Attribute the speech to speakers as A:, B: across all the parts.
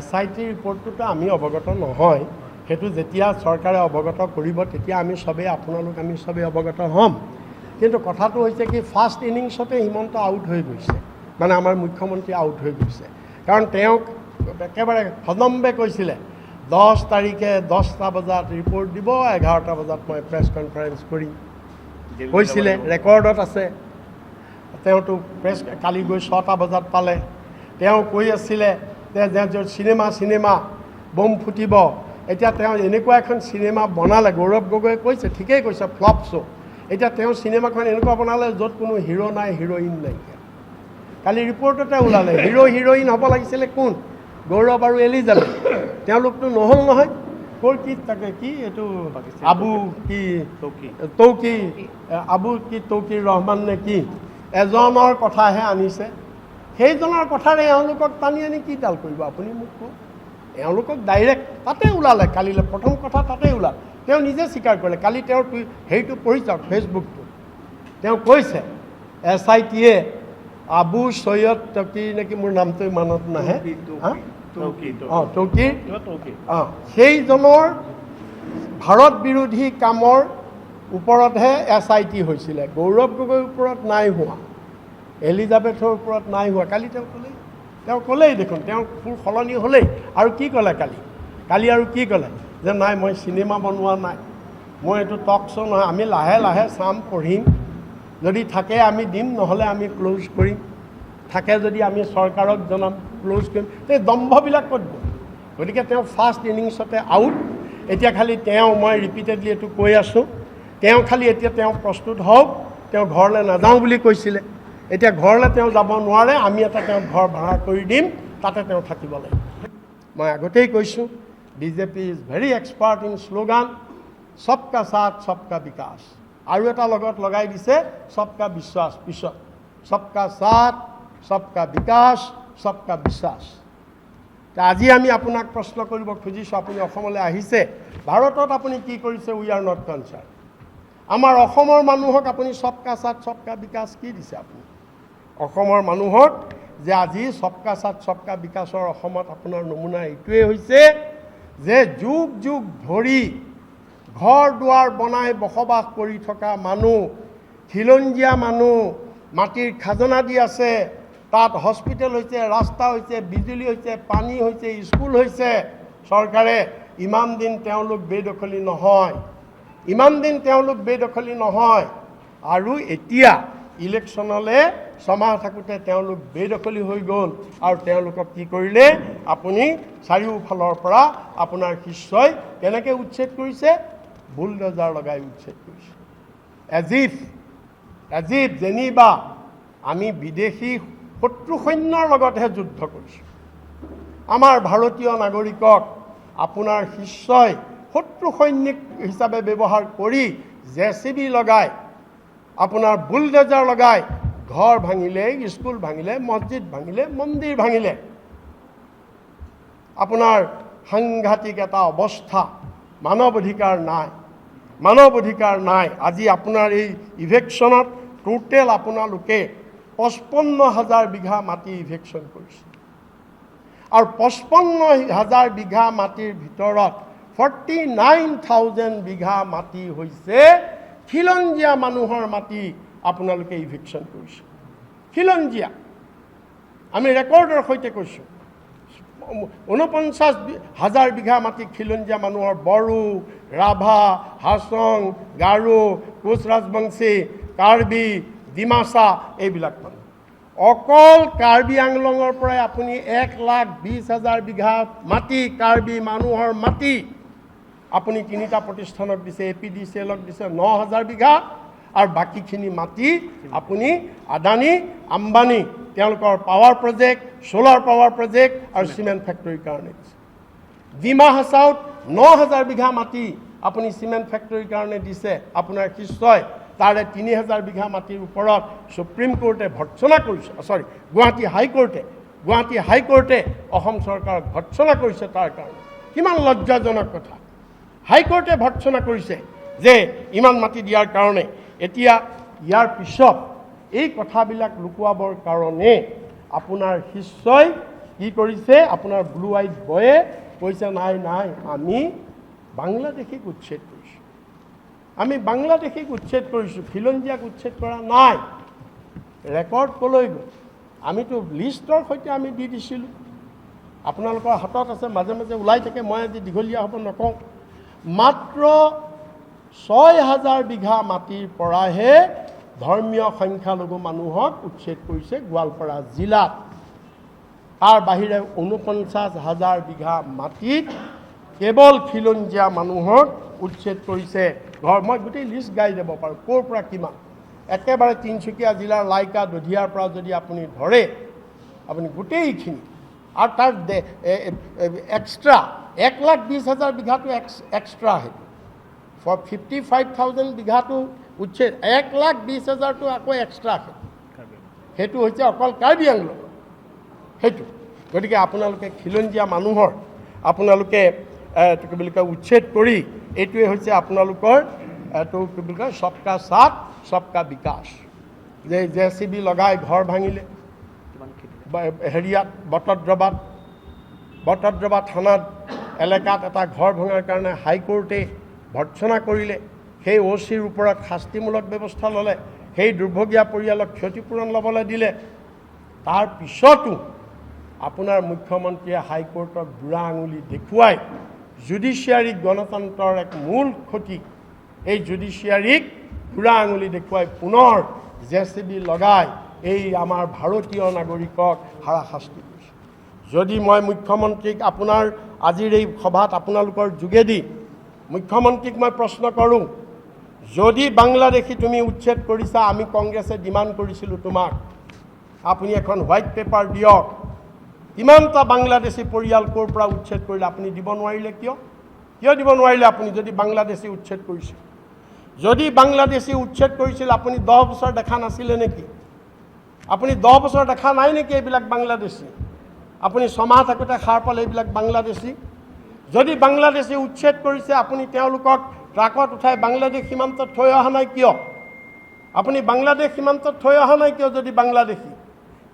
A: SIT ৰিপৰ্টটোতে আমি অৱগত নহয়, সেইটো যেতিয়া চৰকাৰে অৱগত কৰিব তেতিয়া আমি সবেই আমি সবেই অৱগত হ'ম। কিন্তু কথাটো হৈছে কি ফাৰ্ষ্ট ইনিংছতে হিমন্ত আউট হৈ গৈছে, মানে আমাৰ মুখ্যমন্ত্ৰী আউট হৈ গৈছে। কাৰণ তেওঁক একেবাৰে সদম্বে কৈছিলে 10 তাৰিখে 10টা বজাত ৰিপৰ্ট দিব, 11টা বজাত মই প্ৰেছ কনফাৰেন্স কৰিম কৈছিলে, ৰেকৰ্ডত আছে। তেওঁতো প্ৰেছ কালি গৈ 6টা বজাত পালে। তেওঁ কৈ আছিলে যে চিনেমা বম ফুটিব। এতিয়া তেওঁ এনেকুৱা এখন চিনেমা বনালে, গৌৰৱ গগৈয়ে কৈছে, ঠিকেই কৈছে, ফ্লপ শ্ব'। এতিয়া তেওঁ চিনেমাখন এনেকুৱা বনালে য'ত কোনো হিৰো নাই, হিৰ'ইন নাইকিয়া। কালি ৰিপৰ্টতে ওলালে হিৰ'ইন হ'ব লাগিছিলে কোন? গৌৰৱ আৰু এলিজাবেথ। তেওঁলোকতো নহ'ল নহয়। ক'ৰ কি তাকে কি এইটো আবু কি তৌকিৰ ৰহমান নে কি এজনৰ কথাহে আনিছে। সেইজনৰ কথাৰে এওঁলোকক টানি আনি কি ডাল কৰিব আপুনি মোক কওক। এওঁলোকক ডাইৰেক্ট তাতে ওলালে, কালিলৈ প্ৰথম কথা তাতে ওলালে। তেওঁ নিজে স্বীকাৰ কৰিলে। কালি তেওঁৰ হেৰিটো পঢ়ি চাওক ফেচবুকটো। তেওঁ কৈছে SITয়ে আবু সৈয়দ তৌকিৰ নেকি, মোৰ নামটো মনত নাহে, তৌকিৰ সেইজনৰ ভাৰত বিৰোধী কামৰ ওপৰতহে SIT হৈছিলে। গৌৰৱ গগৈৰ ওপৰত নাই হোৱা, এলিজাবেথৰ ওপৰত নাই হোৱা। কালি তেওঁ ক'লেই দেখোন, তেওঁ ফুল সলনি হ'লেই। আৰু কি ক'লে কালি আৰু কি ক'লে যে নাই মই চিনেমা বনোৱা নাই, মই এইটো টক শ্ব' নহয়, আমি লাহে লাহে চাম, পঢ়িম, যদি থাকে আমি দিম, নহ'লে আমি ক্ল'জ কৰিম, থাকে যদি আমি চৰকাৰক জনাম, ক্ল'জ কৰিম। এই দম্ভবিলাক ক'ত গ'ল? গতিকে তেওঁ ফাৰ্ষ্ট ইনিংছতে আউট। এতিয়া খালি মই ৰিপিটেডলি এইটো কৈ আছোঁ, এতিয়া তেওঁ প্ৰস্তুত হওক। তেওঁ ঘৰলৈ নাযাওঁ বুলি কৈছিলে, এতিয়া ঘৰলৈ তেওঁ যাব নোৱাৰে। আমি এটা তেওঁ ঘৰ ভাড়া কৰি দিম, তাতে তেওঁ থাকিব লাগিব। মই আগতেই কৈছোঁ, BJP is very expert in slogan, সবকা সাথ সবকা বিকাশ। আৰু এটা লগত লগাই দিছে সবকা বিশ্বাস পিছত, সবকা সাথ সবকা বিকাশ সবকা বিশ্বাস। আজি আমি আপোনাক প্ৰশ্ন কৰিব খুজিছোঁ, আপুনি অসমলৈ আহিছে, ভাৰতত আপুনি কি কৰিছে? We are not concerned. আমাৰ অসমৰ মানুহক আপুনি সবকা সাথ সবকা বিকাশ কি দিছে? আপুনি অসমৰ মানুহক যে আজি সবকা সাথ সবকা বিকাশৰ অসমত আপোনাৰ নমুনা এইটোৱে হৈছে যে যুগ যুগ ধৰি ঘৰ দুৱাৰ বনাই বসবাস কৰি থকা মানুহ, খিলঞ্জীয়া মানুহ, মাটিৰ খাজনা দি আছে, তাত হস্পিটেল হৈছে, ৰাস্তা হৈছে, বিজুলী হৈছে, পানী হৈছে, স্কুল হৈছে। চৰকাৰে ইমান দিন তেওঁলোক বেদখলী নহয়, আৰু এতিয়া ইলেকশ্যনলৈ ছমাহ থাকোঁতে তেওঁলোক বেদখলী হৈ গ'ল। আৰু তেওঁলোকক কি কৰিলে? আপুনি চাৰিওফালৰ পৰা আপোনাৰ শিষ্যই কেনেকৈ উচ্ছেদ কৰিছে? বুলডোজাৰ লগাই উচ্ছেদ কৰিছে। এজিপ যেনিবা আমি বিদেশী শত্ৰু সৈন্যৰ লগতহে যুদ্ধ কৰিছোঁ, আমাৰ ভাৰতীয় নাগৰিকক আপোনাৰ শিষ্যই শত্ৰু সৈনিক হিচাপে ব্যৱহাৰ কৰি JCB লগাই, আপোনাৰ বুলডোজাৰ লগাই ঘৰ ভাঙিলে, স্কুল ভাঙিলে, মছজিদ ভাঙিলে, মন্দিৰ ভাঙিলে। আপোনাৰ সাংঘাতিক এটা অৱস্থা। মানৱ অধিকাৰ নাই। আজি আপোনাৰ এই ইভেকশ্যনত টোটেল আপোনালোকে 55,000 বিঘা মাটি ইভেকশ্যন কৰিছে। আৰু 55,000 বিঘা মাটিৰ ভিতৰত 49,000 বিঘা মাটি হৈছে খিলঞ্জীয়া মানুহৰ মাটি। আপোনালোকে ইভেকশ্যন কৰিছে খিলঞ্জীয়া। আমি ৰেকৰ্ডৰ সৈতে কৈছোঁ, 49,000 বিঘা মাটি খিলঞ্জীয়া মানুহৰ, বড়ো, ৰাভা, হাছং, গাৰো, কোচ ৰাজবংশী, কাৰ্বি, ডিমাচা, এইবিলাক মানুহ। অকল কাৰ্বি আংলঙৰ পৰাই আপুনি 1,20,000 বিঘা মাটি, কাৰ্বি মানুহৰ মাটি আপুনি 3টা প্ৰতিষ্ঠানক দিছে, APDCLক দিছে 9,000 বিঘা। আৰু বাকীখিনি মাটি আপুনি আদানী, আম্বানী, তেওঁলোকৰ power project, solar power project আৰু চিমেণ্ট ফেক্টৰীৰ কাৰণে দিছে। ডিমা হাছাওত 9,000 বিঘা মাটি আপুনি চিমেণ্ট ফেক্টৰীৰ কাৰণে দিছে আপোনাৰ শিষ্যই। তাৰে 3,000 বিঘা মাটিৰ ওপৰত সুপ্ৰিম কোৰ্টে ভৰ্ৎসনা কৰিছে, গুৱাহাটী হাইকোৰ্টে অসম চৰকাৰক ভৰ্ৎসনা কৰিছে। তাৰ কাৰণে কিমান লজ্জাজনক কথা। হাইকোৰ্টে ভৰ্ৎসনা কৰিছে যে ইমান মাটি দিয়াৰ কাৰণে। এতিয়া ইয়াৰ পিছত এই কথাবিলাক লুকুৱাবৰ কাৰণে আপোনাৰ শিষ্যই কি কৰিছে আপোনাৰ ব্লু আইড বয়ে কৈছে নাই নাই আমি বাংলাদেশীক উচ্ছেদ কৰিছোঁ, আমি বাংলাদেশীক উচ্ছেদ কৰিছোঁ, খিলঞ্জীয়াক উচ্ছেদ কৰা নাই। ৰেকৰ্ড ক'লৈ গ'ল? আমিতো লিষ্টৰ সৈতে আমি দি দিছিলোঁ, আপোনালোকৰ হাতত আছে, মাজে মাজে ওলাই থাকে। মই আজি দীঘলীয়া হ'ব নকওঁ। মাত্ৰ 6,000 বিঘা মাটিৰ পৰাহে ধৰ্মীয় সংখ্যালঘু মানুহক উচ্ছেদ কৰিছে গোৱালপাৰা জিলাত। তাৰ বাহিৰে 49,000 বিঘা মাটিত কেৱল খিলঞ্জীয়া মানুহক উচ্ছেদ কৰিছে। মই গোটেই লিষ্ট গাই যাব পাৰোঁ ক'ৰ পৰা কিমান। একেবাৰে তিনিচুকীয়া জিলাৰ লাইকা দধিয়াৰ পৰা যদি আপুনি ধৰে, আপুনি গোটেইখিনি, আৰু তাৰ এক্সট্ৰা 1,20,000 বিঘাটো এক্সট্ৰা, সেইটো 55,000 বিঘাটো উচ্ছেদ, 1,20,000টো আকৌ এক্সট্ৰা, সেইটো হৈছে অকল কাৰ্বি আংলং সেইটো। গতিকে আপোনালোকে খিলঞ্জীয়া মানুহৰ আপোনালোকে কি বুলি কয় উচ্ছেদ কৰি, এইটোৱে হৈছে আপোনালোকৰ এইটো কি বুলি কয় সবকা সাথ সবকা বিকাশ। যে JCB লগাই ঘৰ ভাঙিলে হেৰিয়াত বটদ্ৰবা থানাত এলেকাত এটা ঘৰ ভঙাৰ কাৰণে হাইকোৰ্টে ভৰ্ৎসনা কৰিলে। সেই OCৰ ওপৰত শাস্তিমূলক ব্যৱস্থা ল'লে, সেই দুৰ্ভগীয়া পৰিয়ালক ক্ষতিপূৰণ ল'বলৈ দিলে। তাৰ পিছতো আপোনাৰ মুখ্যমন্ত্ৰীয়ে হাইকোৰ্টক বুঢ়া আঙুলি দেখুৱাই জুডিচিয়াৰীক, গণতন্ত্ৰৰ এক মূল ক্ষতি, এই জুডিচিয়াৰীক বুঢ়া আঙুলি দেখুৱাই পুনৰ JCB লগাই এই আমাৰ ভাৰতীয় নাগৰিকক হাৰাশাস্তি কৰিছে। যদি মই মুখ্যমন্ত্ৰীক আপোনাৰ আজিৰ এই সভাত আপোনালোকৰ যোগেদি মুখ্যমন্ত্ৰীক মই প্ৰশ্ন কৰোঁ, যদি বাংলাদেশী তুমি উচ্ছেদ কৰিছা, আমি কংগ্ৰেছে ডিমাণ্ড কৰিছিলোঁ তোমাক, আপুনি এখন হোৱাইট পেপাৰ দিয়ক, কিমানটা বাংলাদেশী পৰিয়াল ক'ৰ পৰা উচ্ছেদ কৰিলে আপুনি দিব নোৱাৰিলে কিয়? কিয় দিব নোৱাৰিলে আপুনি যদি বাংলাদেশী উচ্ছেদ কৰিছিল? যদি বাংলাদেশী উচ্ছেদ কৰিছিল আপুনি 10 বছৰ দেখা নাছিলে নেকি? আপুনি 10 বছৰ দেখা নাই নেকি এইবিলাক বাংলাদেশী? আপুনি 6 মাহ থাকোঁতে সাৰ পালে এইবিলাক বাংলাদেশী? যদি বাংলাদেশী উচ্ছেদ কৰিছে, আপুনি তেওঁলোকক ট্ৰাকত উঠাই বাংলাদেশ সীমান্তত থৈ অহা নাই কিয়? আপুনি বাংলাদেশ সীমান্তত থৈ অহা নাই কিয়? যদি বাংলাদেশী,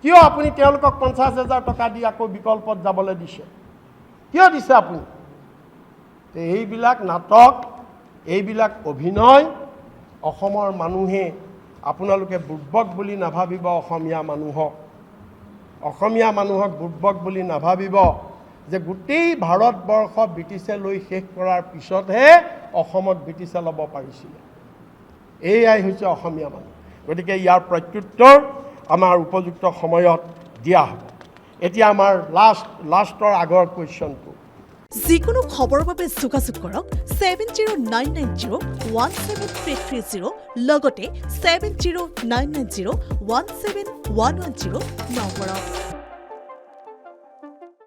A: কিয় আপুনি তেওঁলোকক 50,000 টকা দি আকৌ বিকল্পত যাবলৈ দিছে? কিয় দিছে আপুনি? এইবিলাক নাটক, এইবিলাক অভিনয় অসমৰ মানুহে, আপোনালোকে বুৰ্বক বুলি নাভাবিব অসমীয়া মানুহক বুৰ্বক বুলি নাভাবিব যে গোটেই ভাৰতবৰ্ষ ব্ৰিটিছে লৈ শেষ কৰাৰ পিছতহে অসমত ব্ৰিটিছে ল'ব পাৰিছিলে। এয়াই হৈছে অসমীয়া মানুহ। গতিকে ইয়াৰ প্ৰত্যুত্তৰ আমাৰ উপযুক্ত সময়ত দিয়া হ'ব। এতিয়া আমাৰ লাষ্টৰ আগৰ কুৱেশ্যনটো,
B: যিকোনো খবৰৰ বাবে যোগাযোগ কৰক 7099017330 লগতে 7099017110 নম্বৰত।